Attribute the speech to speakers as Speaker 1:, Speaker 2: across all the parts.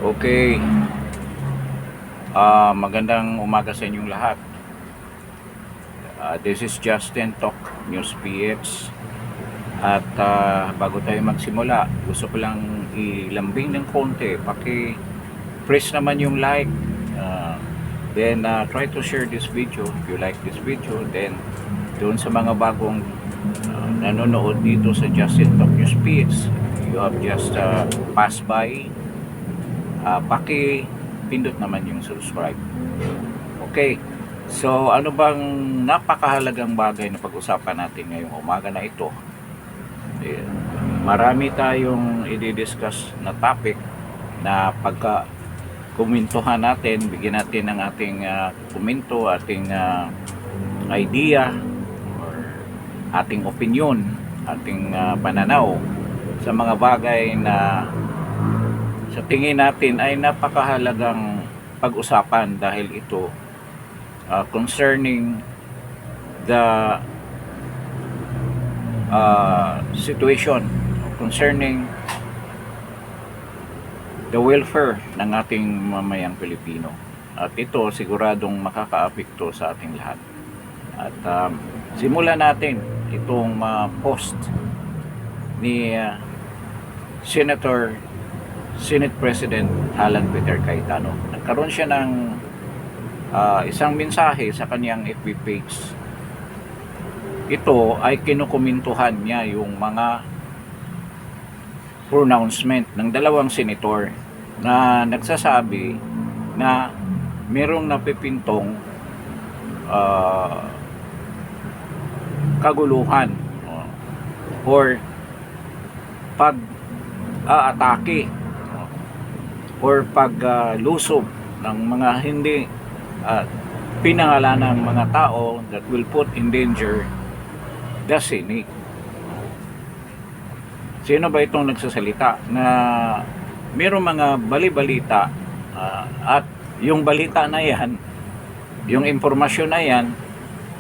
Speaker 1: Okay, magandang umaga sa inyong lahat. This is Justin Talk News PX. At bago tayo magsimula, gusto ko lang ilambing ng konti. Press naman yung like. Then try to share this video if you like this video. Then doon sa mga bagong nanonood dito sa Justin Talk News PX, you have just passed by. Pindot naman yung subscribe. Okay, so ano bang napakahalagang bagay na pag-usapan natin ngayong umaga na ito? Marami tayong i-discuss na topic na pagka kumentuhan natin, bigyan natin ng ating komento, ating idea or ating opinion, ating pananaw sa mga bagay na sa tingin natin ay napakahalagang pag-usapan dahil ito concerning the situation, concerning the welfare ng ating mamayang Pilipino. At ito siguradong makakaapekto sa ating lahat. At simulan natin itong post ni Senate President Alan Peter Cayetano. Nagkaroon siya ng isang mensahe sa kanyang FB page. Ito ay kinukumentuhan niya yung mga pronouncement ng dalawang senator na nagsasabi na merong napipintong kaguluhan or pag-aatake or paglusob ng mga hindi pinangalanang mga tao that will put in danger the Senate. Sino ba itong nagsasalita na mayroong mga bali-balita at yung balita na yan, yung impormasyon na yan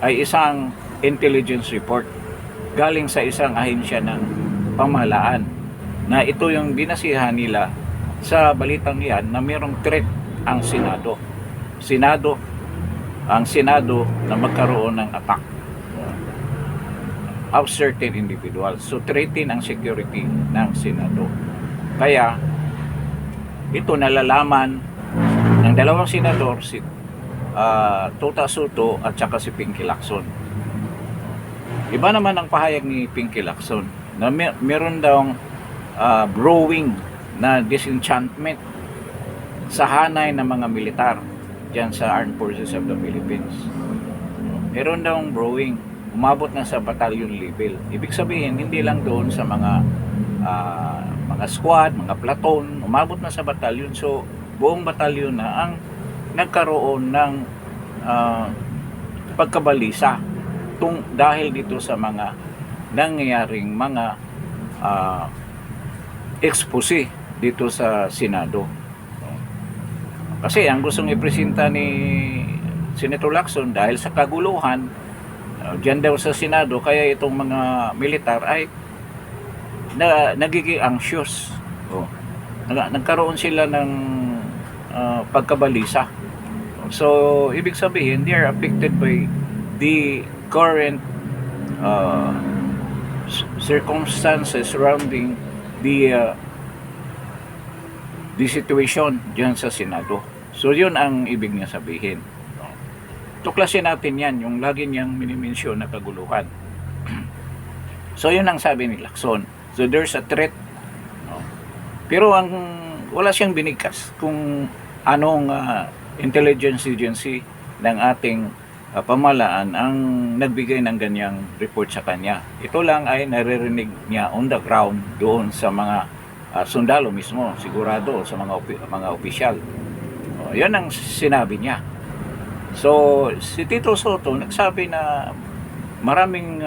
Speaker 1: ay isang intelligence report galing sa isang ahensya ng pamahalaan na ito yung binasihan nila sa balitang yan na mayroong threat ang Senado na magkaroon ng attack of certain individuals. So threaten ang security ng Senado. Kaya ito nalalaman ng dalawang senador, si Tota Soto at saka si Pinky Lacson. Iba naman ang pahayag ni Pinky Lacson na meron daw brewing na disenchantment sa hanay ng mga militar dyan sa Armed Forces of the Philippines. Meron daw brewing, umabot na sa battalion level. Ibig sabihin, hindi lang doon sa mga squad, mga platoon, umabot na sa battalion. So, buong battalion na ang nagkaroon ng pagkabalisa dahil dito sa mga nangyayaring mga expose dito sa Senado. Kasi ang gustong ipresenta ni Senator Lacson dahil sa kaguluhan diyan daw sa Senado, kaya itong mga militar ay nagiging anxious. Nagkaroon sila ng pagkabalisa. So, ibig sabihin, they are affected by the current circumstances surrounding the situation diyan sa Senado. So yun ang ibig niya sabihin. Tuklasin natin yan, yung lagi niyang minimensyon na kaguluhan. So yun ang sabi ni Lacson. So there's a threat. Pero wala siyang binigkas kung anong intelligence agency ng ating pamahalaan ang nagbigay ng ganyang report sa kanya. Ito lang ay naririnig niya on the ground doon sa mga sundalo mismo, sigurado sa mga opisyal. Yan ang sinabi niya. So si Tito Soto nagsabi na maraming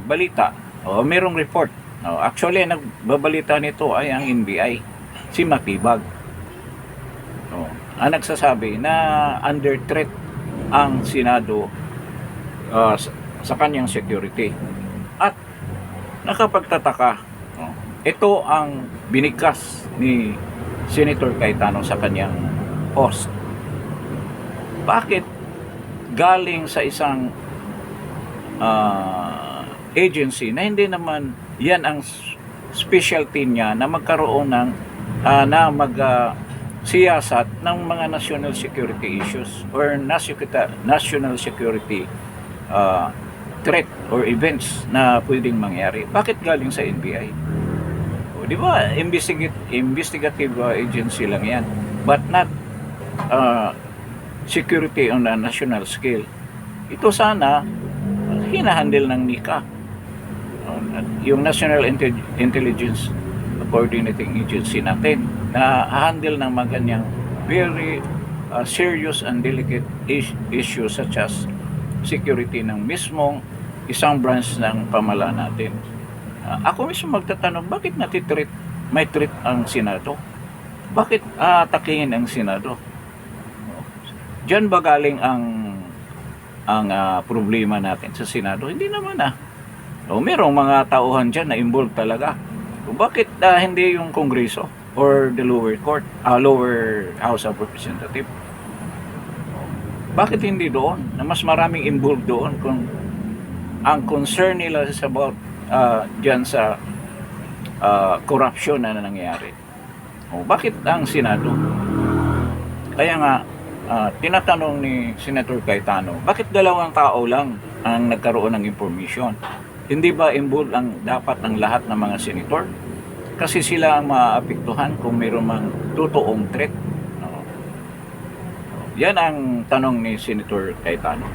Speaker 1: balita o mayroong report. Actually nagbabalita nito ay ang NBI, si Matibag. Ang nagsasabi na under threat ang Senado sa kanyang security. At nakapagtataka, ito ang binigkas ni Senator Cayetano sa kanyang post. Bakit galing sa isang agency na hindi naman yan ang specialty niya na magkaroon ng siyasat ng mga national security issues or national security threat or events na pwedeng mangyari? Bakit galing sa NBI? O, di ba, investigative agency lang yan, but not security on a national scale. Ito sana hinahandle ng NICA, yung National Intelligence Coordinating Agency natin, na handle ng mga ganyang very serious and delicate issues such as security ng mismong isang branch ng pamahalaan natin. Ako mismo magtatanong, bakit may treat ang Senado? Bakit atakihin ang Senado? Diyan ba galing ang problema natin sa Senado? Hindi naman merong mga tauhan dyan na involved talaga. Bakit hindi yung Kongreso or the lower court, lower House of Representatives? Bakit hindi doon? Na mas maraming involved doon kung ang concern nila is about dyan sa corruption na nangyayari. Bakit ang Senado? Kaya nga, tinatanong ni Senator Cayetano, bakit dalawang tao lang ang nagkaroon ng information? Hindi ba involved ang dapat ng lahat ng mga senator? Kasi sila ang maapektuhan kung mayroon mang totoong threat. Yan ang tanong ni Senator Cayetano.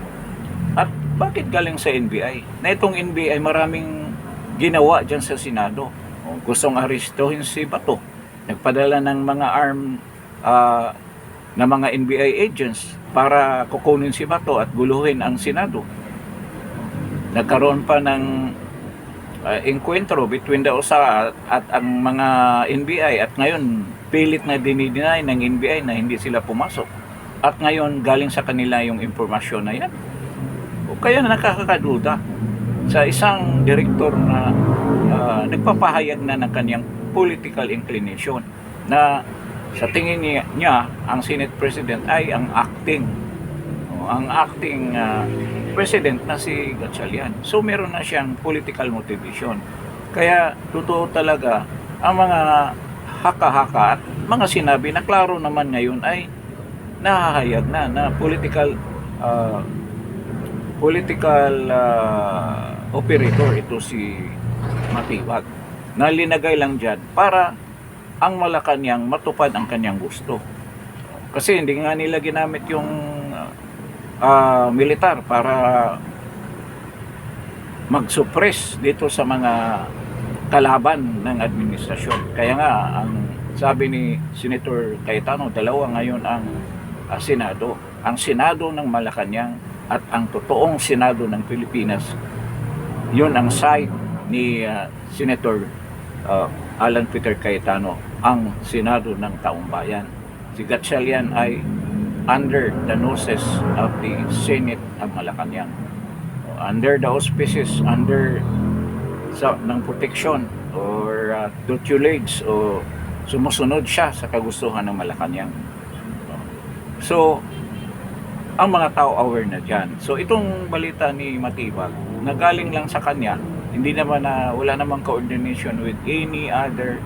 Speaker 1: At bakit galing sa NBI? Na itong NBI maraming ginawa dyan sa Senado. Gustong aristohin si Bato. Nagpadala ng mga na mga NBI agents para kukunin si Bato at guluhin ang Senado. Nagkaroon pa ng enkwentro between the USA at ang mga NBI, at ngayon pilit na dinideny ng NBI na hindi sila pumasok. At ngayon galing sa kanila yung impormasyon na yan. Kaya nakakakaduda sa isang direktor na nagpapahayag na ng kanyang political inclination na sa tingin niya ang Senate President ay ang acting President na si Gatchalian. So meron na siyang political motivation. Kaya totoo talaga ang mga haka-haka at mga sinabi na klaro naman ngayon ay nahahayag na political operator ito si Matibag, na linagay lang dyan para ang Malacanang matupad ang kanyang gusto. Kasi hindi nga nila ginamit yung militar para mag-suppress dito sa mga kalaban ng administrasyon. Kaya nga, ang sabi ni Senator Cayetano, dalawa ngayon ang Senado. Ang Senado ng Malacanang at ang totoong Senado ng Pilipinas. Yun ang side ni Senator Alan Peter Cayetano, ang Senado ng Taong Bayan. Si Gatchalian ay under the noses of the Senate of Malacanang, under the auspices, ng protection or tutelage, o sumusunod siya sa kagustuhan ng Malacanang. So ang mga tao aware na dyan. So itong balita ni Matibag na galing lang sa kanya, hindi naman wala namang coordination with any other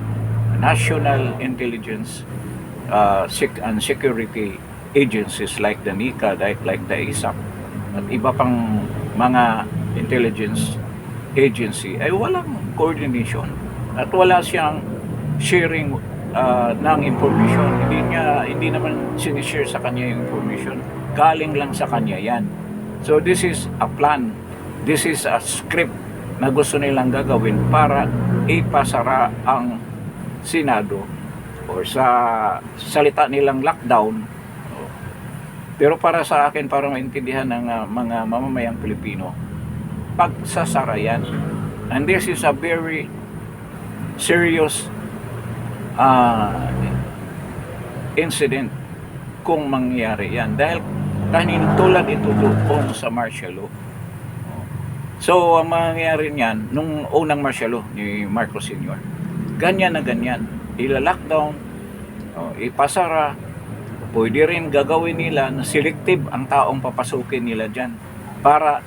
Speaker 1: national intelligence and security agencies like the NICA, like the ISAC at iba pang mga intelligence agency, ay walang coordination at wala siyang sharing ng information. Hindi naman sinishare sa kanya yung information, galing lang sa kanya yan. So this is a plan, this is a script na gusto nilang gagawin para ipasara ang Senado, or sa salita nilang lockdown. Pero para sa akin, para maintindihan ng mga mamamayang Pilipino, pagsasara yan. And this is a very serious incident kung mangyari yan. Dahil tulad ito doon sa martial law. So, ang mangyayari niyan, nung unang martial law ni Marcos Sr., ganyan na ganyan. Ila-lockdown ipasara. Pwede rin gagawin nila na selective ang taong papasukin nila dyan para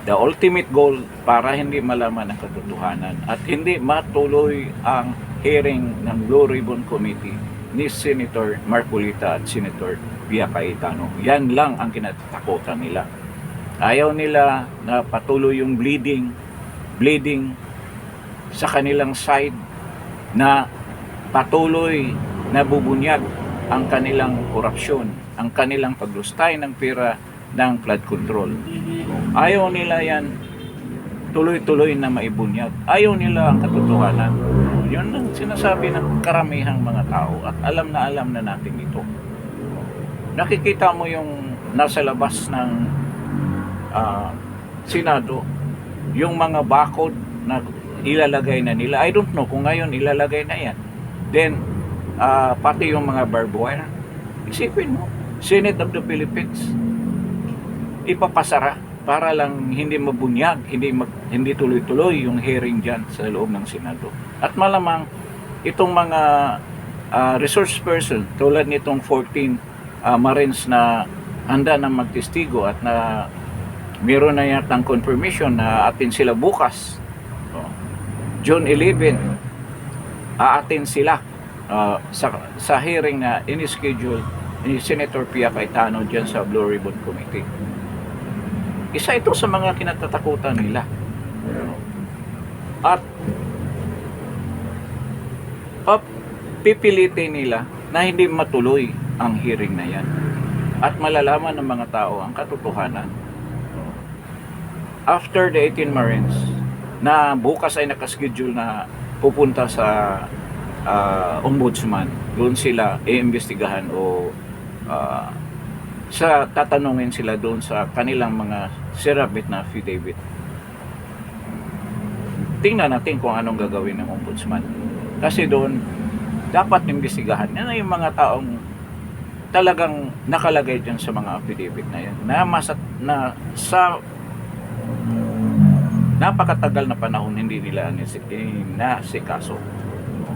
Speaker 1: the ultimate goal, para hindi malaman ang katotohanan at hindi matuloy ang hearing ng Blue Ribbon Committee ni Senator Marcolita at Senator Pia Cayetano. Yan lang ang kinatatakutan nila. Ayaw nila na patuloy yung bleeding sa kanilang side, na patuloy na bubunyag ang kanilang korupsyon, ang kanilang paglustay ng pera ng flood control. Ayaw nila yan tuloy-tuloy na maibunyag. Ayaw nila ang katotohanan. Yun ang sinasabi ng karamihang mga tao at alam na natin ito. Nakikita mo yung nasa labas ng Senado, yung mga bakod na ilalagay na nila. I don't know kung ngayon ilalagay na yan. Then, pati yung mga barbed wire. Isipin mo, Senate of the Philippines, ipapasara para lang hindi mabunyag, hindi tuloy-tuloy yung hearing dyan sa loob ng Senado. At malamang itong mga resource person tulad nitong 14 Marines na handa na magtestigo at na meron na yatang confirmation na atin sila bukas, June 11, aatin sila sa hearing na in-schedule ni Senator Pia Cayetano dyan sa Blue Ribbon Committee. Isa ito sa mga kinatatakutan nila. At pipilitin nila na hindi matuloy ang hearing na yan. At malalaman ng mga tao ang katotohanan. After the 18 Marines na bukas ay nakaschedule na pupunta sa ombudsman, doon sila iimbestigahan o tatanungin sila doon sa kanilang mga serabit na affidavit. Tingnan natin kung anong gagawin ng ombudsman. Kasi doon, dapat imbestigahan. Yan yung mga taong talagang nakalagay dyan sa mga affidavit na yan. Na sa napakatagal na panahon hindi nila nasikaso.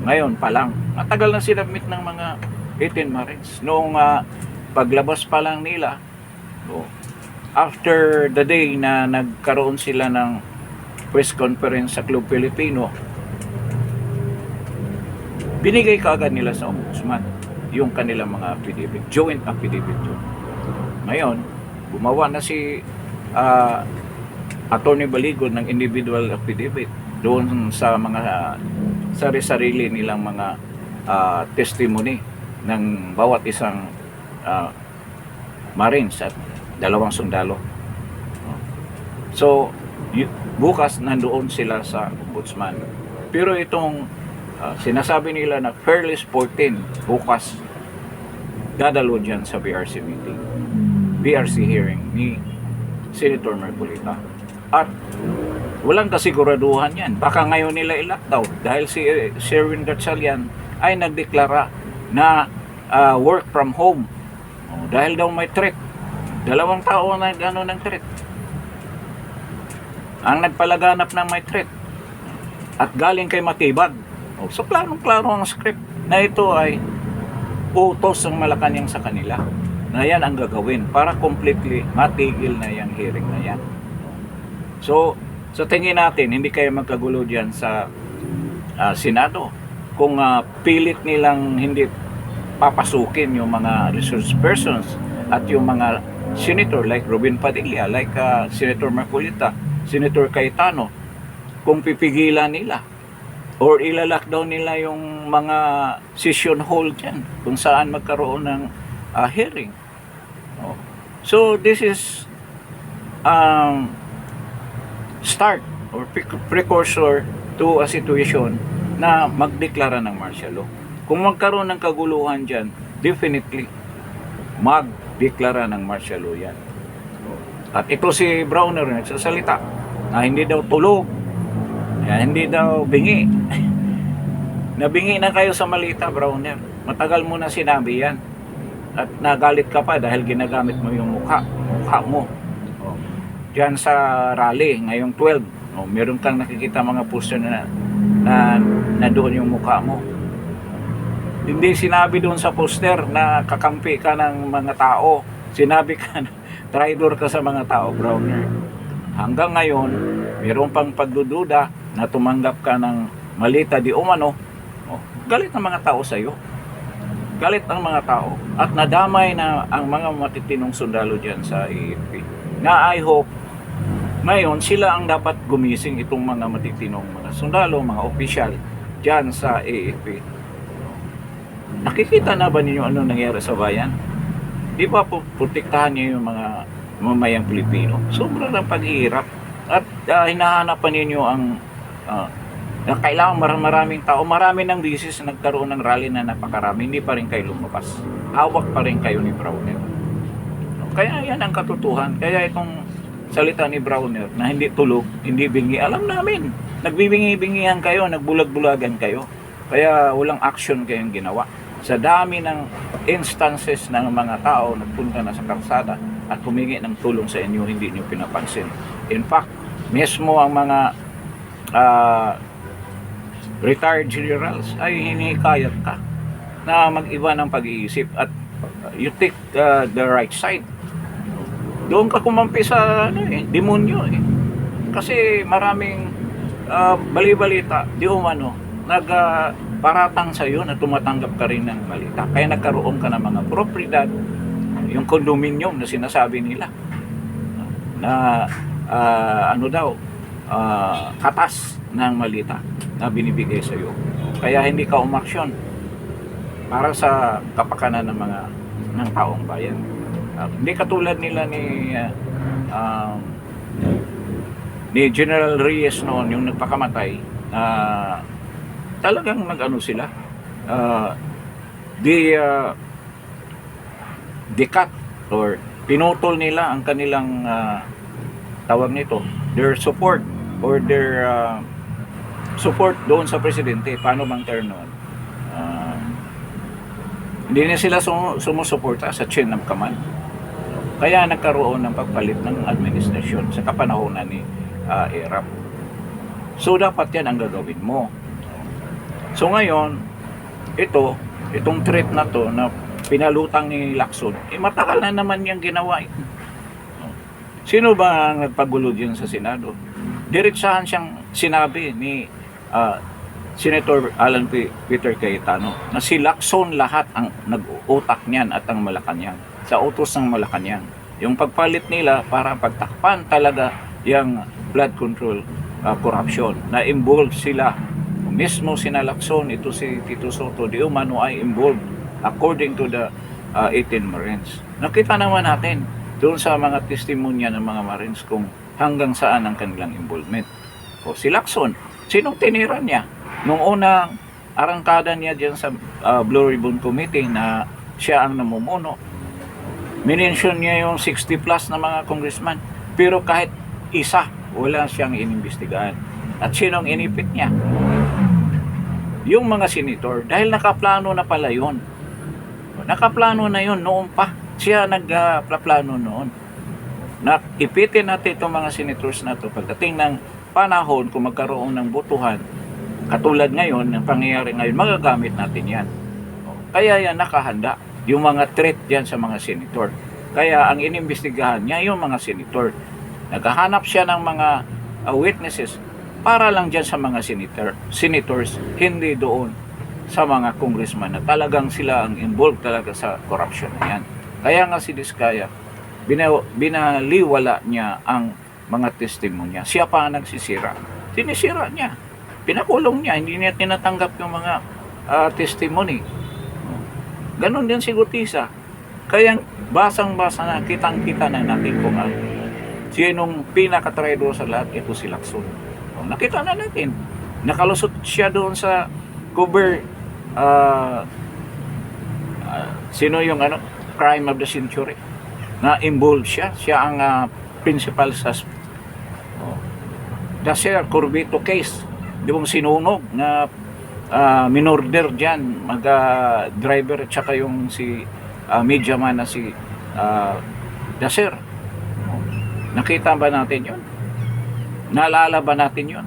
Speaker 1: Ngayon pa lang, matagal na sinabmit ng mga 18 Marines. Noong paglabas pa lang nila, after the day na nagkaroon sila ng press conference sa Club Filipino, binigay kaagad nila sa ombudsman yung kanilang mga affidavit, joint affidavit yun. Ngayon, gumawa na si Attorney Baligon ng individual affidavit doon sa mga sarili nilang mga testimony ng bawat isang Marines at 2 sundalo. So, bukas nandoon sila sa ombudsman. Pero itong sinasabi nila na Fairless 14, bukas dadalo dyan sa BRC hearing ni Senator Marcolita. At walang kasiguraduhan yan. Baka ngayon nila i-lockdown dahil si Sherwin Gatchalian ay nagdeklara na work from home. Dahil daw may threat. 2 tao na ng threat. Ang nagpalaganap ng may threat. At galing kay Matibag. So klarong-klaro ang script na ito ay utos ng Malacanang sa kanila. Na yan ang gagawin para completely matigil na yung hearing na yan. So, sa tingin natin, hindi kayo magkagulo dyan sa Senado. Kung pilit nilang hindi papasukin yung mga resource persons at yung mga senator like Robin Padilla, like Senator Marcolita, Senator Cayetano, kung pipigilan nila or ilalockdown nila yung mga session hall dyan kung saan magkaroon ng hearing. So, this is start or precursor to a situation na magdeklara ng martial law. Kung magkaroon ng kaguluhan dyan, definitely magdeklara ng martial law yan. At ito si Browner nagsasalita na hindi daw tulog, hindi daw bingi. Nabingi na kayo sa malita, Browner. Matagal mo na sinabi yan. At nagalit ka pa dahil ginagamit mo yung mukha mo. Diyan sa rally ngayong 12, meron kang nakikita mga poster na doon yung mukha mo. Hindi sinabi doon sa poster na kakampi ka ng mga tao. Sinabi ka na traitor ka sa mga tao, Browner. Hanggang ngayon, mayroon pang pagdududa na tumanggap ka ng malita di umano. Oh, galit ang mga tao sa iyo. Galit ang mga tao. At nadamay na ang mga matitinong sundalo dyan sa AFP. Na I hope, ngayon sila ang dapat gumising, itong mga matitinong mga sundalo, mga opisyal dyan sa AFP. Nakikita na ba ninyo ano nangyari sa bayan? Di ba protektahan niyo yung mga mamayang Pilipino? Sobrang ng paghihirap. At hinahanap pa ninyo ang na kailangan maraming tao. Marami ng disease na nagkaroon ng rally na napakarami. Hindi pa rin kayo lumabas. Hawak pa rin kayo ni Browner. Kaya yan ang katotohan. Kaya itong salita ni Browner na hindi tulog, hindi bingi, alam namin. Nagbibingi-bingihan kayo, nagbulag-bulagan kayo. Kaya walang action kayong ginawa. Sa dami ng instances ng mga tao nagpunta na sa kalsada at humingi ng tulong sa inyo, hindi niyo pinapansin. In fact, mismo ang mga retired generals ay hinikayat ka na mag-iba ng pag-iisip at you take the right side. Doon ka kumampi sa demonyo kasi maraming bali-balita di umano nagparatang sa iyo na tumatanggap ka rin ng balita, kaya nagkaroon ka ng mga propriedad, yung condominium na sinasabi nila na katas ng malita na binibigay sa iyo, kaya hindi ka umaksyon para sa kapakanan ng taong bayan. Hindi katulad nila ni General Reyes noon, yung nagpakamatay, talagang nag-ano sila, cut or pinutol nila ang kanilang tawag nito, their support or their support doon sa presidente. Paano bang term noon? Hindi na sila sumusuporta sa chain of command. Kaya nagkaroon ng pagpalit ng administrasyon sa kapanahonan ni Erap. So dapat yan ang gagawin mo. So ngayon, itong threat na to na pinalutang ni Lacson, matagal na naman yung ginawa. Sino ba ang nagpagulo diyan sa Senado? Diretsahan siyang sinabi ni Senator Alan Peter Cayetano na si Lacson lahat ang nag-utak niyan at ang Malacanang, sa utos ng Malacanang. Yung pagpalit nila para pagtakpan talaga yung blood control corruption, na involved sila. Mismo sina Lacson, ito si Tito Soto di umano ay involved according to the 18 Marines. Nakita naman natin doon sa mga testimonya ng mga Marines kung hanggang saan ang kanilang involvement. O si Lacson, sinong tinira niya? Nung unang arangkada niya dyan sa Blue Ribbon Committee na siya ang namumuno, minention niya yung 60 plus na mga congressman, pero kahit isa wala siyang inimbestigahan. At sinong inipit niya? Yung mga senator, dahil nakaplano na pala yun. Nakaplano na yun noon pa. Siya nagplano noon na ipitin natin itong mga senators na to pagdating ng panahon kung magkaroon ng botohan. Katulad ngayon, ang pangyayari ngayon, magagamit natin yan. Kaya yan nakahanda, yung mga threat yan sa mga senator. Kaya ang inimbestigahan niya yung mga senator. Naghahanap siya ng mga witnesses para lang dyan sa mga senators, hindi doon sa mga congressman na talagang sila ang involved talaga sa corruption na yan. Kaya nga si Diskaya, binaliwala niya ang mga testimonya. Siya pa ang nagsisira. Sinisira niya. Pinakulong niya, hindi niya tinatanggap yung mga testimony. Ganon din si Gutisa. Kaya basang-basa na, kitang-kita na natin kung ano. Sinong pinaka-traidor sa lahat, ito si Lacson. Nakita na natin. Nakalusot siya doon sa cover, sino yung crime of the century. Na involved siya. Siya ang principal suspect. Daser Corbito case. Di bang sinunog na minorder dyan, driver at saka yung si media man na si Daser. Nakita ba natin yun? Naalala ba natin yun?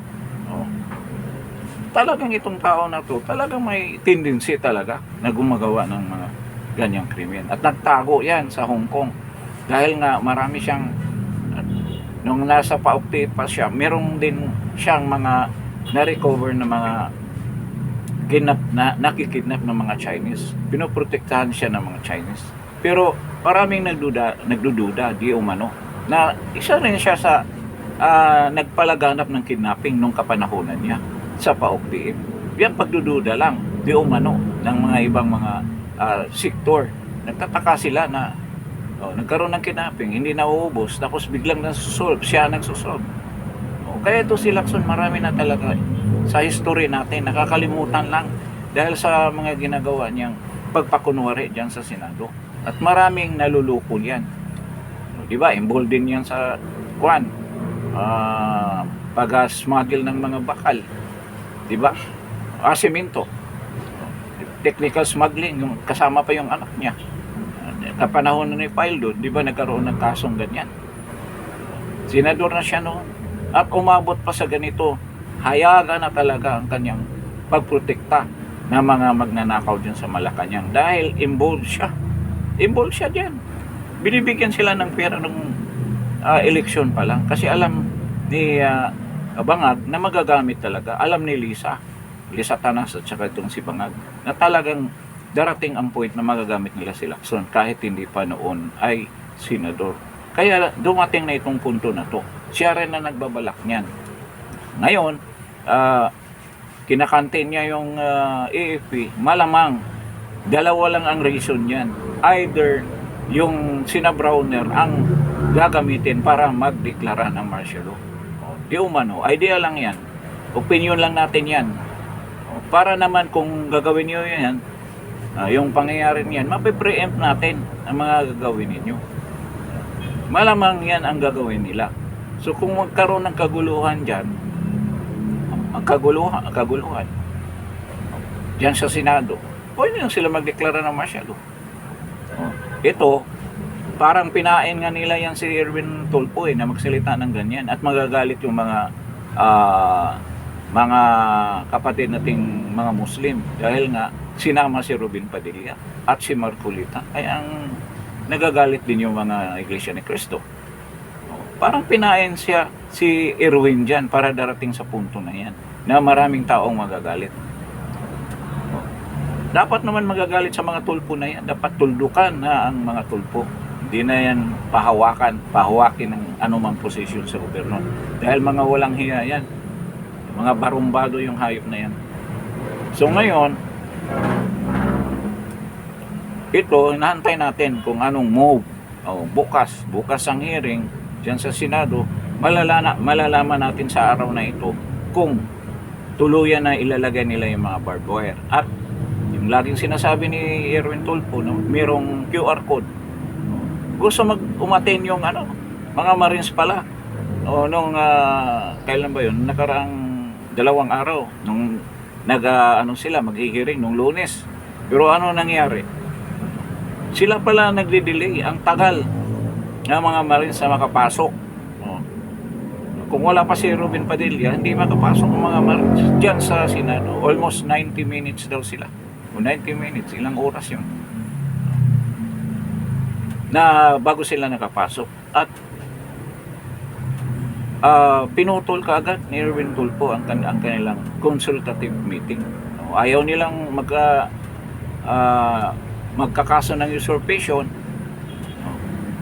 Speaker 1: talagang itong tao na to, talagang may tendency talaga na gumagawa ng mga ganyang krimen. At nagtago yan sa Hong Kong. Dahil nga marami siyang, nung nasa Paupti pa siya, merong din siyang mga na-recover na mga nakikidnap ng mga Chinese. Pinoprotektahan siya ng mga Chinese. Pero maraming nagdududa, di umano, na isa rin siya sa nagpalaganap ng kidnapping nung kapanahonan niya sa Paupti. Yan pagdududa lang, di umano, ng mga ibang mga sektor. Nagtataka sila na nagkaroon ng kidnapping, hindi nauubos, tapos biglang nasusolve, siya nagsusolve. Kaya ito si Lacson, marami na talaga sa history natin, nakakalimutan lang dahil sa mga ginagawa niyang pagpakunwari dyan sa Senado. At maraming nalulukol yan. Diba, involved din yan sa pag-smuggle ng mga bakal. Diba? Asimento. Technical smuggling, yung kasama pa yung anak niya. Kapanahon na ni-file doon, di ba nagkaroon ng kasong ganyan? Senador na siya noon. At umabot pa sa ganito, hayagan na talaga ang kanyang pagprotekta ng mga magnanakaw dyan sa Malacanang dahil involved siya. Involved siya dyan. Binibigyan sila ng pera ng eleksyon pa lang kasi alam ni Bangag na magagamit talaga. Alam ni Lisa Tanas at saka itong si Bangag na talagang darating ang point na magagamit nila si Lacson kahit hindi pa noon ay senador. Kaya dumating na itong punto na to. Siya rin na nagbabalak niyan. Ngayon, kinakante niya yung AFP. Malamang, dalawa lang ang reason niyan. Either yung Sina Browner ang gagamitin para magdeklara ng martial law. Di umano, idea lang yan. Opinion lang natin yan. Para naman kung gagawin niyo yan, yung pangyayari niyan, mapipreempt natin ang mga gagawin ninyo. Malamang yan ang gagawin nila. So kung magkaroon ng kaguluhan dyan, kaguluhan dyan sa Senado, pwede lang sila magdeklara ng martial law. Ito, parang pinain nga nila yan si Erwin Tulfo na magsalita ng ganyan at magagalit yung mga kapatid nating mga Muslim dahil nga sinama si Robin Padilla at si Marcolita ay ang nagagalit din yung mga Iglesia ni Cristo. Parang pinain siya si Erwin dyan para darating sa punto na yan na maraming taong magagalit. Dapat naman magagalit sa mga tulpo na yan. Dapat tuldukan na ang mga tulpo. Hindi na yan pahawakin ng anumang posisyon sa gobyerno. Dahil mga walang hiya yan. Mga barumbado yung hayop na yan. So ngayon, ito, hinahantay natin kung anong move. Bukas ang hearing dyan sa Senado, malalaman natin sa araw na ito kung tuluyan na ilalagay nila yung mga barbed wire. At yung laging sinasabi ni Erwin Tulfo, mayroong QR code. Gusto umatin yung mga Marines pala. Kailan ba yun? Nakaraang 2 araw nung sila maghihiring nung Lunes. Pero ano nangyari? Sila pala nagde-delay, ang tagal ng mga Marines na makapasok. Kung wala pa si Robin Padilla, hindi makapasok ang mga Marines dyan sa Senado. Almost 90 minutes daw sila. O 90 minutes, ilang oras yun. Na bago sila nakapasok. At pinutol kaagad ni Erwin Tulfo ang kanilang consultative meeting. Ayaw nilang magkakaso ng usurpation,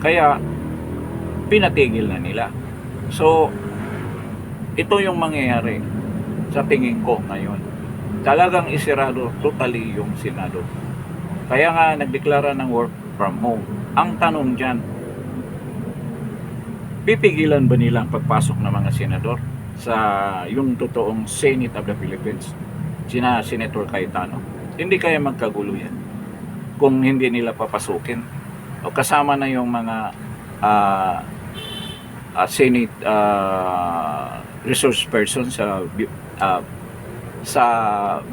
Speaker 1: kaya pinatigil na nila. So ito yung mangyayari sa tingin ko ngayon. Talagang isirado totally yung Senado. Kaya nga nagdeklara ng work from home. Ang tanong dyan, pipigilan ba nila ang pagpasok ng mga senador sa yung totoong Senate of the Philippines? Senator Cayetano. Hindi kaya magkagulo yan kung hindi nila papasukin. O kasama na yung mga Senate resource person sa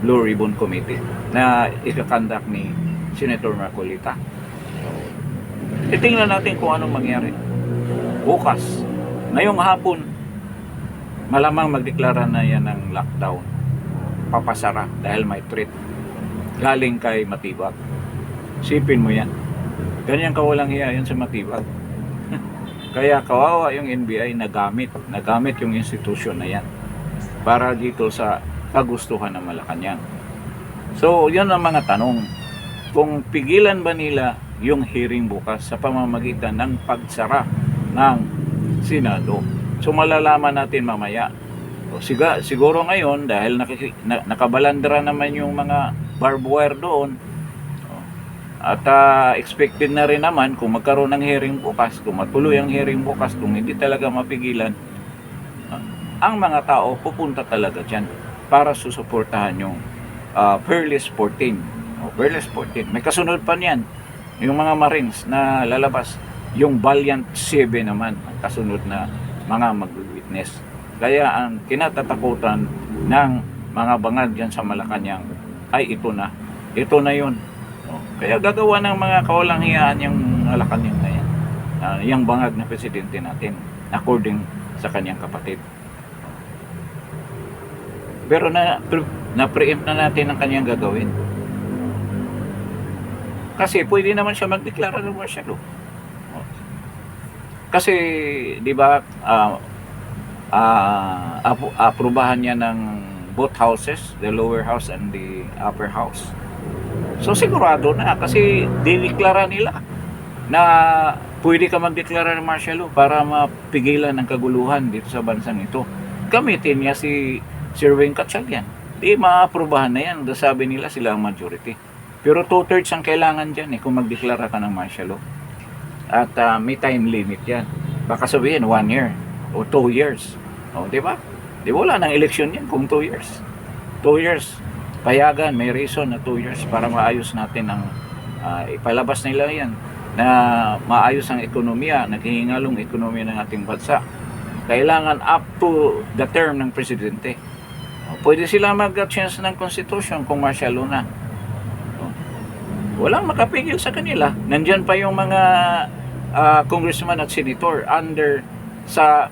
Speaker 1: Blue Ribbon Committee na ikakandak ni Senator Marcolita. Itingnan natin kung anong mangyari bukas. Ngayong hapon, malamang magdeklara na yan ng lockdown. papasara dahil may threat galing kay Matibag. Sipin mo yan. Ganyan kawalang hiya yan sa Matibag. Kaya kawawa yung NBI nagamit yung institusyon na yan para dito sa kagustuhan ng Malacanang. So, yun ang mga tanong. Kung pigilan ba nila yung hearing bukas sa pamamagitan ng pagsara ng Senado? So, malalaman natin mamaya. O, siguro ngayon, dahil nakabalandra naman yung mga barbed wire doon, at expected na rin naman kung magkaroon ng hearing bukas, kung matuloy ang hearing bukas, kung hindi talaga mapigilan, ang mga tao pupunta talaga dyan para susuportahan yung Fearless 14. Fearless 14. May kasunod pa niyan, yung mga Marines na lalabas, yung Valiant 7 naman, ang kasunod na mga mag-witness. Kaya ang kinatatakutan ng mga bangag dyan sa Malacanang ay ito na yun. Kaya gagawa ng mga kawalang-hiyaan yung Malacanang na yan, yung bangag na presidente natin according sa kanyang kapatid. Pero na-preempt na natin ang kanyang gagawin. Kasi pwede naman siya magdeklara ng martial law. Kasi, di ba, aprubahan niya ng both houses, the lower house and the upper house. So sigurado na kasi dineklara nila na pwede ka magdeklara ng martial law para mapigilan ang kaguluhan dito sa bansang ito. Gamitin niya si Sir Wing Gatchalian. Di maaprubahan na yan. Sabi nila sila ang majority. Pero 2/3 ang kailangan dyan kung magdeklara ka ng martial law. At may time limit yan. Baka sabihin 1 year o 2 years. O, di ba? Di wala nang eleksyon yan kung 2 years. 2 years. Payagan, may reason na 2 years para maayos natin ang ipalabas nila yan na maayos ang ekonomiya, naghihingalong ekonomiya ng ating bansa. Kailangan up to the term ng presidente. Pwede sila mag-change ng constitution kung martial law na. Walang makapigil sa kanila. Nandyan pa yung mga congressman at senator under sa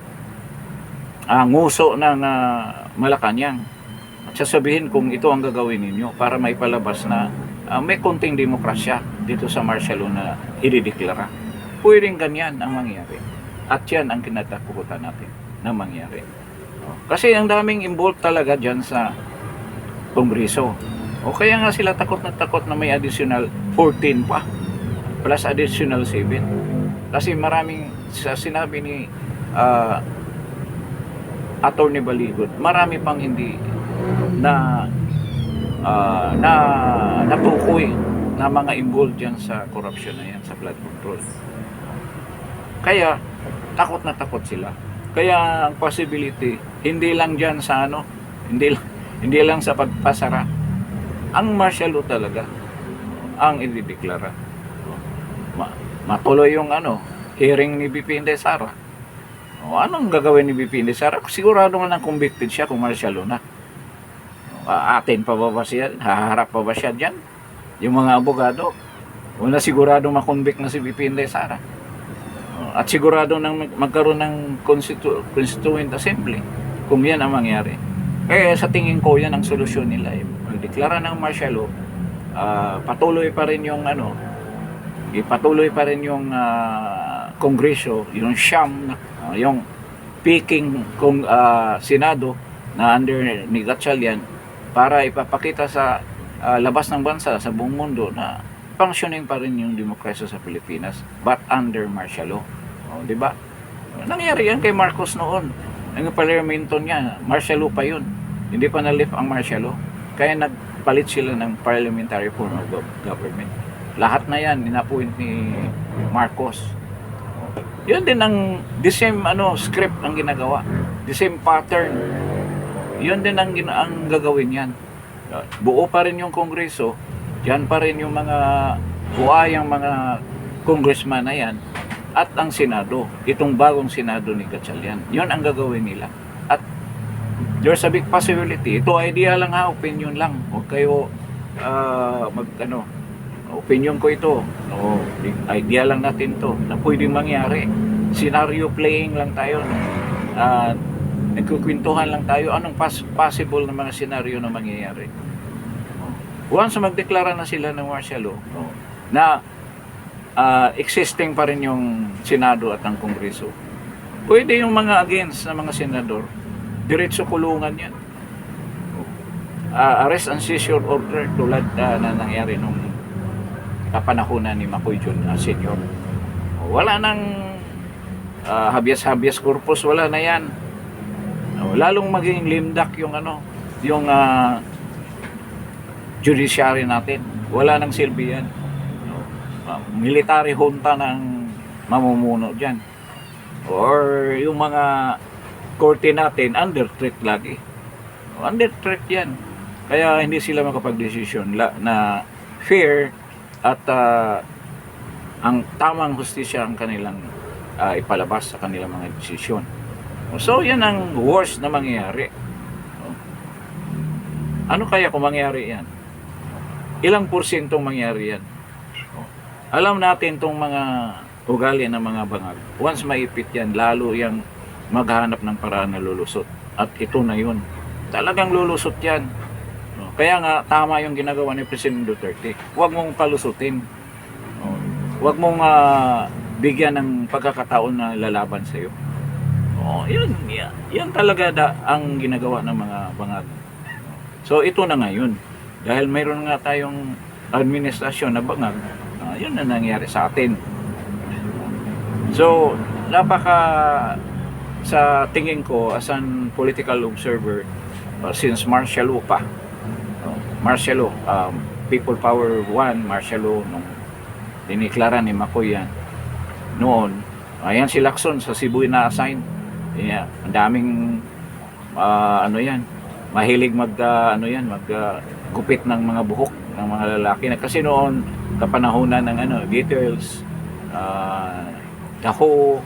Speaker 1: nguso ng Malacanang. At sasabihin kung ito ang gagawin ninyo para may palabas na may konting demokrasya dito sa martial law na idideklara. Pwedeng ganyan ang mangyari. At yan ang kinatakutan natin na mangyari. Kasi ang daming involved talaga dyan sa Kongreso. O kaya nga sila takot na may additional 14 pa. Plus additional 7. Kasi maraming, sa sinabi ni Attorney Baligod, marami pang hindi na natukoy na mga involved dyan sa corruption na yan, sa flood control. Kaya takot na takot sila. Kaya ang possibility hindi lang dyan sa hindi lang sa pagpasara, ang martial law talaga ang idideklara. Matuloy yung hearing ni BP Inday Sara. Anong gagawin ni BP Inday Sara? Sigurado nga nang convicted siya kung martial law na. Atin pa ba siya? Haharap pa ba siya dyan? Yung mga abogado, wala sigurado makonvict na si BP Inday Sara. At sigurado nang magkaroon ng Constituent Assembly kung yan ang mangyari. Kaya sa tingin ko yan ang solusyon nila. Magdeklara ng martial law, patuloy pa rin yung ipatuloy pa rin yung Kongreso, yung Sham, yung Peking Senado na under ni Gatchalian para ipapakita sa labas ng bansa, sa buong mundo na functioning pa rin yung demokrasya sa Pilipinas but under martial law. Di ba? Nangyari yan kay Marcos noon. Ang parlamento niya, martial law pa yun. Hindi pa na-lift ang martial law. Kaya nagpalit sila ng parliamentary form of government. Lahat na yan, inapuint ni Marcos. Yun din ang the same script ang ginagawa. The same pattern. Yun din ang gagawin yan. Buo pa rin yung Kongreso. Diyan pa rin yung mga buhayang mga congressman na yan. At ang Senado. Itong bagong Senado ni Gatchalian. Yun ang gagawin nila. At there's a big possibility. Ito idea lang opinion lang. Huwag kayo opinion ko ito. Idea lang natin to na pwedeng mangyari. Scenario playing lang tayo. nagkukwentuhan lang tayo, anong possible na mga senaryo na mangyayari. Once magdeklara na sila ng martial law, na existing pa rin yung Senado at ang Kongreso, pwede yung mga against na mga senador, diretso kulungan yan. Arrest and seizure order tulad na nangyari nung kapanahunan ni Makoy Senior. Wala nang habeas corpus, wala na yan. Lalong maging limdak yung yung judiciary natin. Wala nang silbi yan. Military junta ng mamumuno dyan. Or yung mga korte natin under threat lagi. Under threat yan. Kaya hindi sila makapag-desisyon na fair at ang tamang hustisya ang kanilang ipalabas sa kanilang mga desisyon. So yan ang worst na mangyayari. Ano kaya kung mangyari yan? Ilang porsyentong mangyari yan? Alam natin tong mga ugali ng mga bangag. Once maipit yan, lalo yung maghanap ng paraan na lulusot. At ito na yun. Talagang lulusot yan. Kaya nga, tama yung ginagawa ni President Duterte. Huwag mong palusutin. Huwag mong bigyan ng pagkakataon na lalaban sa'yo. Yan talaga ang ginagawa ng mga bangag. So, ito na ngayon. Dahil mayroon nga tayong administrasyon na bangag, yun na nangyari sa atin. So, sa tingin ko, as an political observer, since martial law pa, martial law, People Power 1, martial law, nung diniklara ni Makoy yan, noon, ayan si Lacson sa Cebu na-assign. Ang daming, mahilig gupit ng mga buhok ng mga lalaki. Kasi noon, kapanahunan ng details, Taho,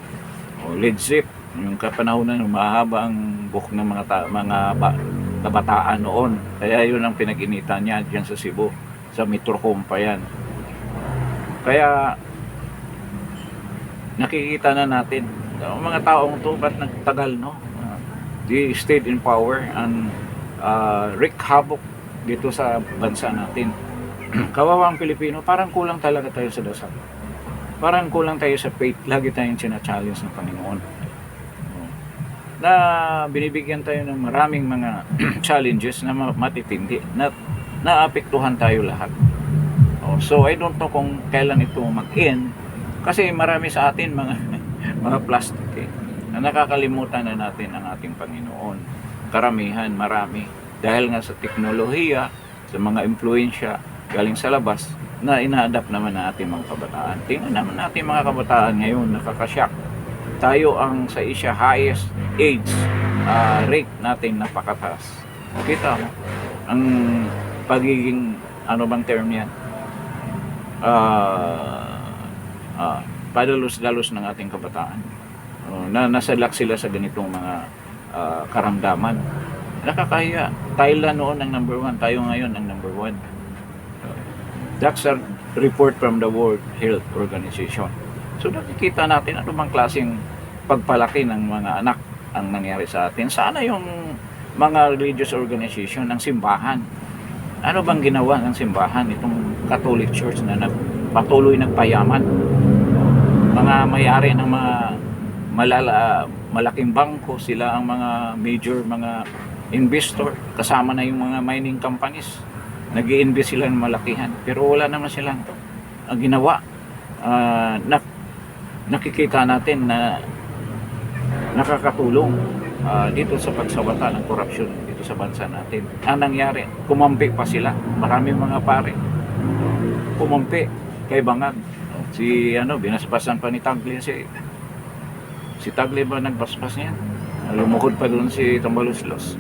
Speaker 1: Led Zepp, yung kapanahunan ng mahaba ang buhok ng mga kabataan noon. Kaya yun ang pinag-initan niya dyan sa Cebu, sa Metrocom pa yan. Kaya nakikita na natin ang mga taong to, ba't nagtagal, no? They stayed in power and wreak havoc dito sa bansa natin. Kawawang Pilipino, parang kulang talaga tayo sa dasal. Parang kulang tayo sa faith. Lagi tayong sina-challenge ng Panginoon. Na binibigyan tayo ng maraming mga challenges na matitindi, na naapektuhan tayo lahat. So I don't know kung kailan ito mag-end, kasi marami sa atin mga plastic na nakakalimutan na natin ang ating Panginoon. Karamihan, marami, dahil nga sa teknolohiya, sa mga impluensya galing sa labas, na ina-adapt naman na ating mga kabataan. Tingnan naman natin mga kabataan ngayon, nakakasyak. Tayo ang sa Asia highest age rate natin napakataas. Kita mo ang pagiging bang term yan, padalos-dalos ng ating kabataan, na nasalak sila sa ganitong mga karamdaman. Nakakahiya. Thailand noon ang number 1, tayo ngayon ang number 1. That's a report from the World Health Organization. So nakikita natin ano bang klaseng pagpalaki ng mga anak ang nangyari sa atin. Sana yung mga religious organization ng simbahan, ano bang ginawa ng simbahan, itong Catholic Church na patuloy nagpayaman, mga may-ari ng mga malaking bangko, sila ang mga major mga investor, kasama na yung mga mining companies, nag-i-invest sila ng malakihan, pero wala naman silang ginawa. Nakikita natin na nakakatulong dito sa pagsabata ng korupsyon dito sa bansa natin. Ang nangyari, kumampi pa sila. Maraming mga pare kumampi kay Bangag. Binaspasan pa ni Tagle si Tagle ba nagbaspas niya? Lumukod pa doon si Tambaluslos.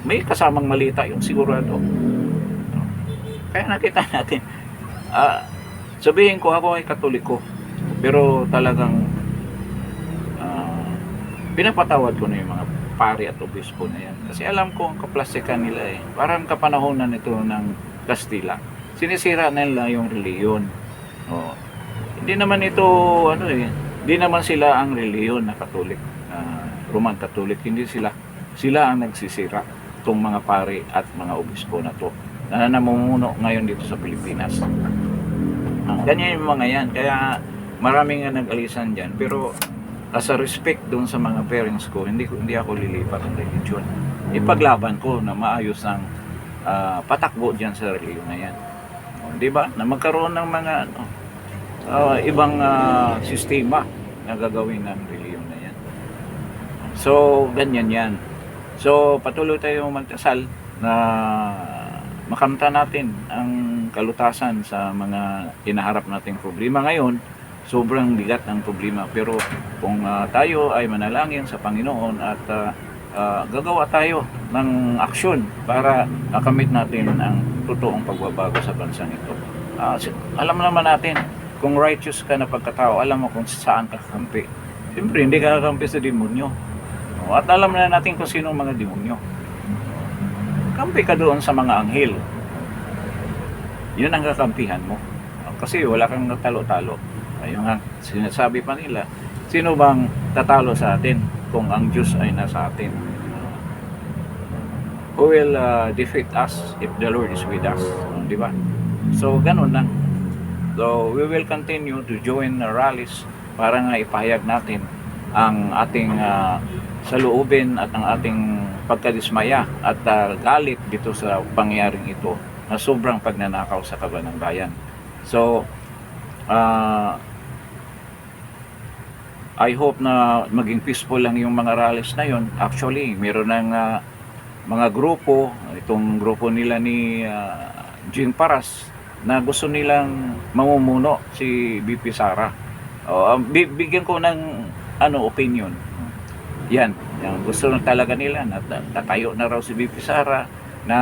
Speaker 1: May kasamang malita yung sigurado. Kaya nakita natin, sabihin ko ako ay Katoliko, pero talagang pinapatawad ko na yung mga pari at obispo na yan. Kasi alam ko ang kaplastikan nila eh. Parang kapanahonan ito ng Kastila. Sinisira nila yung reliyon. Hindi naman ito, hindi naman sila ang reliyon na Katolik. Roman Catholic, hindi sila ang nagsisira, itong mga pari at mga obispo na to na namumuno ngayon dito sa Pilipinas. Ganyan yung mga yan, kaya maraming nga nag-alisan dyan, pero as a respect doon sa mga parents ko, hindi ako lilipat ng religion. Ipaglaban ko na maayos ang patakbo dyan sa religion na yan. Di ba? Na magkaroon ng mga ibang sistema na gagawin ng religion na yan. So, ganyan yan. So, patuloy tayong magdasal na makamta natin ang kalutasan sa mga hinaharap nating problema ngayon. Sobrang bigat ng problema, pero kung tayo ay manalangin sa Panginoon at gagawa tayo ng aksyon para makamit natin ang totoong pagbabago sa bansang ito. Alam naman natin, kung righteous ka na pagkatao, alam mo kung saan ka kakampi. Siyempre, hindi ka kakampi sa demonyo. At alam na natin kung sino ang mga demonyo. Kampi ka doon sa mga anghel. Yun ang kakampihan mo. Kasi wala kang natalo-talo. Ayun nga, sinasabi pa nila, sino bang tatalo sa atin kung ang Diyos ay nasa atin? Who will defeat us if the Lord is with us? Di ba? So, ganun lang. So, we will continue to join the rallies para nga ipahayag natin ang ating saloobin at ang ating pagkadismaya at galit dito sa pangyayaring ito na sobrang pagnanakaw sa kaban ng bayan. So, I hope na maging peaceful lang yung mga rallies na yun. Actually, meron ng mga grupo, itong grupo nila ni Jean Paras, na gusto nilang mamumuno si BP Sara. Bigyan ko ng opinion. Yan gusto na talaga nila na tatayo na raw si BP Sara, na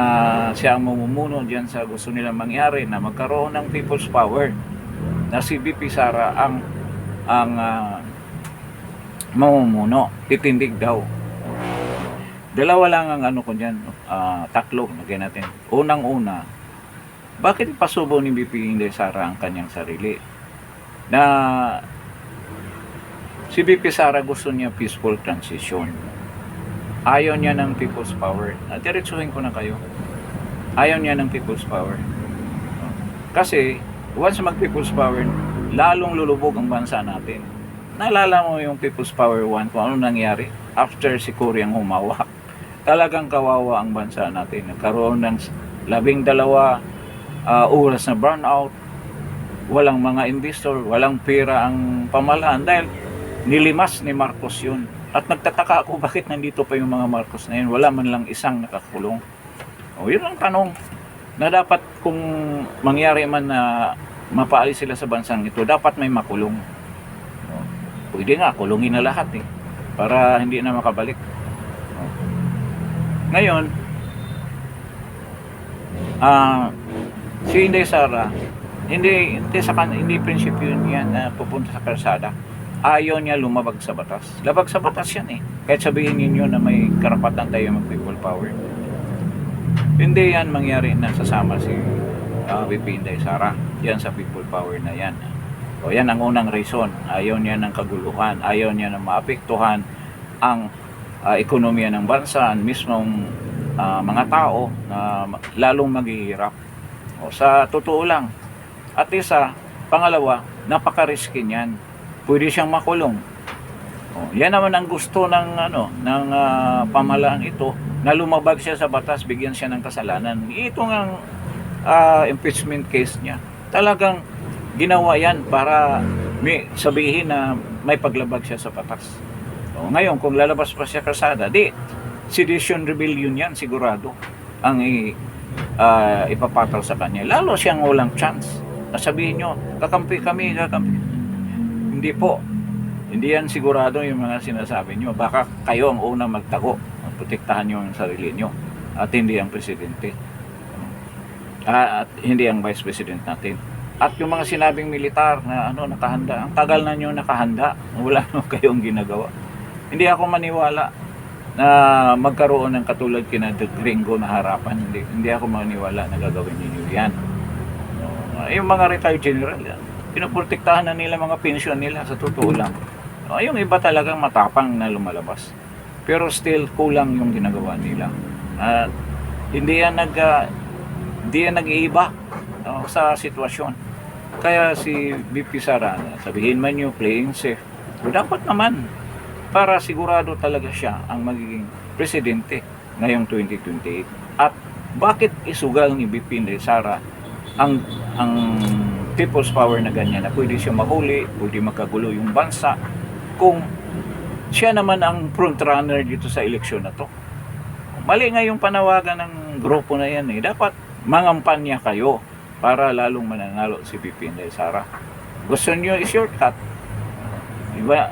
Speaker 1: siya ang mamumuno diyan sa gusto nilang mangyari, na magkaroon ng people's power, na si BP Sara ang mamumuno, titindig daw. Dalawa lang ang ko diyan, tatlo lagyan natin. Unang-una, bakit ipasubo ni BP Inday Sara ang kanyang sarili? Na si BP Sara gusto niya peaceful transition. Ayaw niya ng people's power. Diretsuhin ko na kayo. Ayaw niya ng people's power. Kasi, once mag-people's power, lalong lulubog ang bansa natin. Naalala mo yung people's power 1 kung ano nangyari? After si Koreang humawak, talagang kawawa ang bansa natin. Nagkaroon ng 12 oras na burnout, walang mga investor, walang pera ang pamahalaan dahil nilimas ni Marcos yun. At nagtataka ako bakit nandito pa yung mga Marcos na yun, wala man lang isang nakakulong. Yun ang tanong na dapat kung mangyari man na mapaalis sila sa bansang ito, dapat may makulong. Pwede nga, kulungin na lahat para hindi na makabalik. Ngayon, si Inday Sara, hindi prinsipyo yan na pupunta sa kalsada. Ayaw niya lumabag sa batas. Labag sa batas yan Kahit sabihin niyo na may karapatan tayo mag-people power. Hindi yan mangyari na sasama si VP Inday Sara. Yan sa people power na yan. Yan ang unang reason. Ayaw niya ng kaguluhan. Ayaw niya na maapektuhan ang ekonomiya ng bansa, ang mismong mga tao na lalong maghihirap. Sa totoo lang. At isa, pangalawa, napaka-risky niyan. Pwede siyang makulong. Yan naman ang gusto ng pamahalaan ito, na lumabag siya sa batas, bigyan siya ng kasalanan. Ito ang impeachment case niya. Talagang ginawa yan para sabihin na may paglabag siya sa batas. Ngayon, kung lalabas pa siya kalsada, sedition rebellion yan, sigurado ang ipapataw sa kanya. Lalo siyang walang chance. Nasabihin nyo, kakampi kami. Hindi po. Hindi yan sigurado yung mga sinasabi nyo. Baka kayo ang unang magtago. Protektahan nyo ang sarili nyo. At hindi ang presidente. At hindi ang vice president natin. At yung mga sinabing militar na nakahanda. Ang tagal na nyo nakahanda. Wala nyo kayong ginagawa. Hindi ako maniwala na magkaroon ng katulad kina Gringo na harapan. Hindi ako maniwala na gagawin ninyo yan. Yung mga retired general yan, pinoprotektahan na nila mga pensyon nila, sa totoo lang. Yung iba talagang matapang na lumalabas. Pero still, kulang yung ginagawa nila. At hindi yan nag-iiba sa sitwasyon. Kaya si VP Sara, sabihin man nyo playing safe, dapat naman para sigurado talaga siya ang magiging presidente ngayong 2028. At bakit isugal ni VP Sara ang people's power na ganyan, na pwede siya mahuli, pwede makagulo yung bansa, kung siya naman ang front runner dito sa eleksyon na to? Mali nga yung panawagan ng grupo na yan dapat mangampanya kayo para lalong mananalo si VP Sara. Gusto nyo i-shortcut, diba?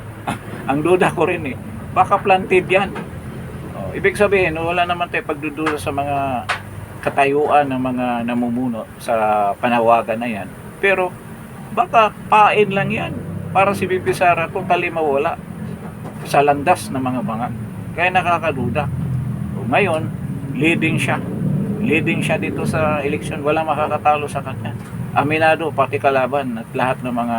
Speaker 1: Ang duda ko rin baka planted yan. Ibig sabihin, wala naman tayo pagdududa sa mga katayuan ng mga namumuno sa panawagan na yan, pero baka pain lang yan para si VP Sara totally mawala sa landas ng mga bangan. Kaya nakakaduda. Ngayon, leading siya dito sa eleksyon, wala makakatalo sa kanya. Aminado pati kalaban at lahat ng mga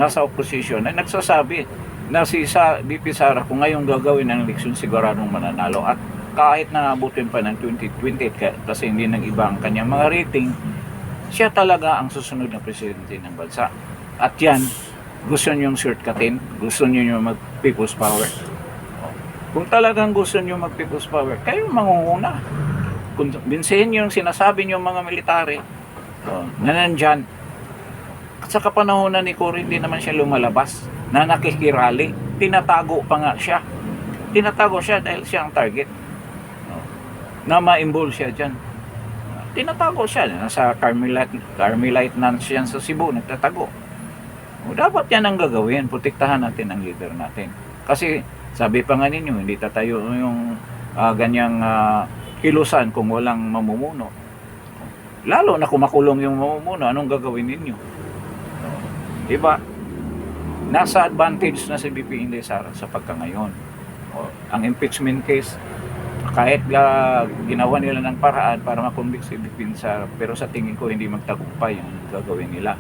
Speaker 1: nasa opposition ay nagsasabi na si VP Sara kung ngayong gagawin ng eleksyon siguradong mananalo, at kahit na abutin pa ng 2028 kasi hindi nang iba ang kanyang mga rating, siya talaga ang susunod na presidente ng bansa. At yan, gusto nyo yung shortcutin, gusto nyo yung mag people's power. Kung talagang gusto nyo mag people's power, kayo mangunguna. Kung binsihin nyo yung sinasabi nyo mga military na nandyan, at sa kapanahonan ni Cory, hindi naman siya lumalabas na nakikirali. Tinatago pa nga siya. Tinatago siya dahil siya ang target. Na ma-involve siya dyan. Tinatago siya. Nasa Carmelite nuns yan sa Cebu, nagtatago. Dapat yan ang gagawin. Protektahan natin ang leader natin. Kasi sabi pa nga ninyo, hindi tatayo yung ganyang kilusan kung walang mamumuno. Lalo na kung makulong yung mamumuno, anong gagawin ninyo? Diba? Nasa advantage na si VP Sara sa pagkangayon. Ang impeachment case, kahit ginawa nila ng paraan para makonvict si VP Sara, pero sa tingin ko hindi magtagumpay yung gagawin nila.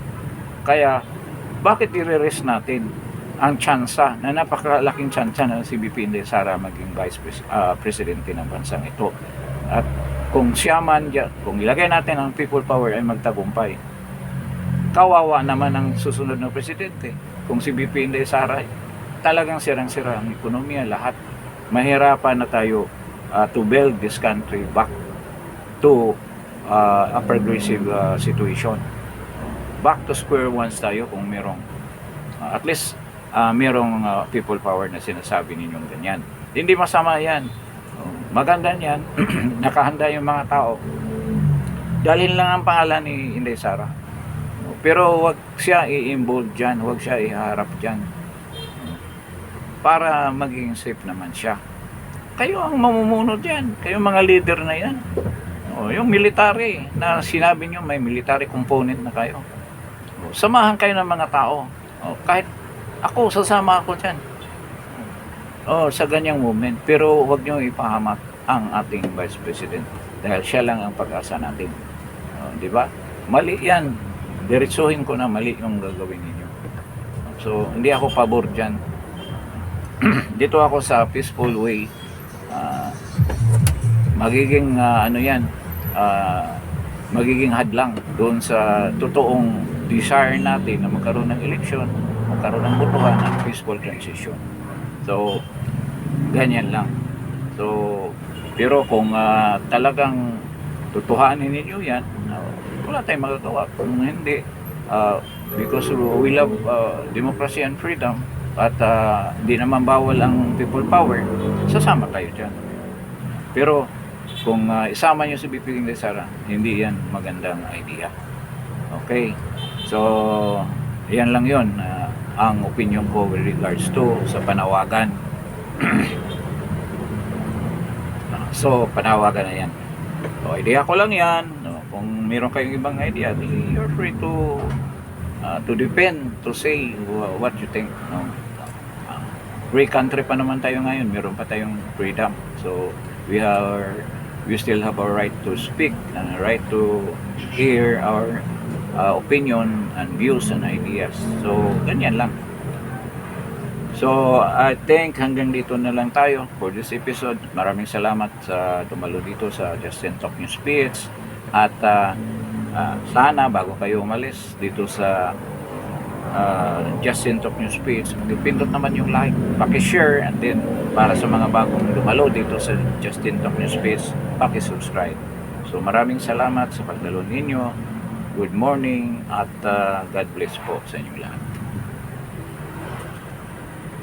Speaker 1: Kaya bakit i-rest natin ang tsansa, na napakalaking tsansa na si VP Sara maging presidente ng bansang ito? At kung siya man, kung ilagay natin ang people power ay magtagumpay, kawawa naman ang susunod na presidente. Kung si VP Sara, talagang sirang-sira ang ekonomiya, lahat. Mahirapan na tayo to build this country back to a progressive situation. Back to square one tayo kung merong at least merong people power na sinasabi ninyong ganyan. Hindi masama yan. Maganda yan. Nakahanda yung mga tao. Dalhin lang ang pangalan ni Inday Sara. Pero wag siya i-involve dyan, wag siya iharap dyan. Para maging safe naman siya. Kayo ang mamumuno dyan. Kayo mga leader na yan. Yung military na sinabi nyo, may military component na kayo. Samahan kayo ng mga tao. Kahit ako, sasama ako dyan. Sa ganyang moment. Pero wag nyo ipahamak ang ating Vice President. Dahil siya lang ang pag-asa natin. Diba? Mali yan. Diretsuhin ko na mali yung gagawin ninyo. So, hindi ako pabor dyan. Dito ako sa peaceful way. Magiging magiging hadlang doon sa totoong desire natin na magkaroon ng eleksyon, magkaroon ng botohan at peaceful transition. So, ganyan lang. So, pero kung talagang tutuhanin ninyo yan, wala tayong magagawa. Kung hindi, because we love democracy and freedom, at di naman bawal ang people power, sasama tayo dyan. Pero kung isama nyo si VP Sara, hindi yan magandang idea. Okay, so yan lang yon ang opinion ko with regards to sa panawagan. So panawagan na yan. So idea ko lang yan. Kung meron kayong ibang idea, you're free to defend, to say what you think. Free country pa naman tayo ngayon, meron pa tayong freedom. So we still have our right to speak and a right to hear our opinion and views and ideas. So ganyan lang. So, I think hanggang dito na lang tayo for this episode. Maraming salamat sa dumalo dito sa Justin Talk News Speech. At sana bago kayo umalis dito sa Justin Talk News Speech, pindot naman yung like, paki-share, and then para sa mga bagong dumalo dito sa Justin Talk News Speech, paki-subscribe. So maraming salamat sa pagdalo ninyo. Good morning at God bless po sa inyong lahat.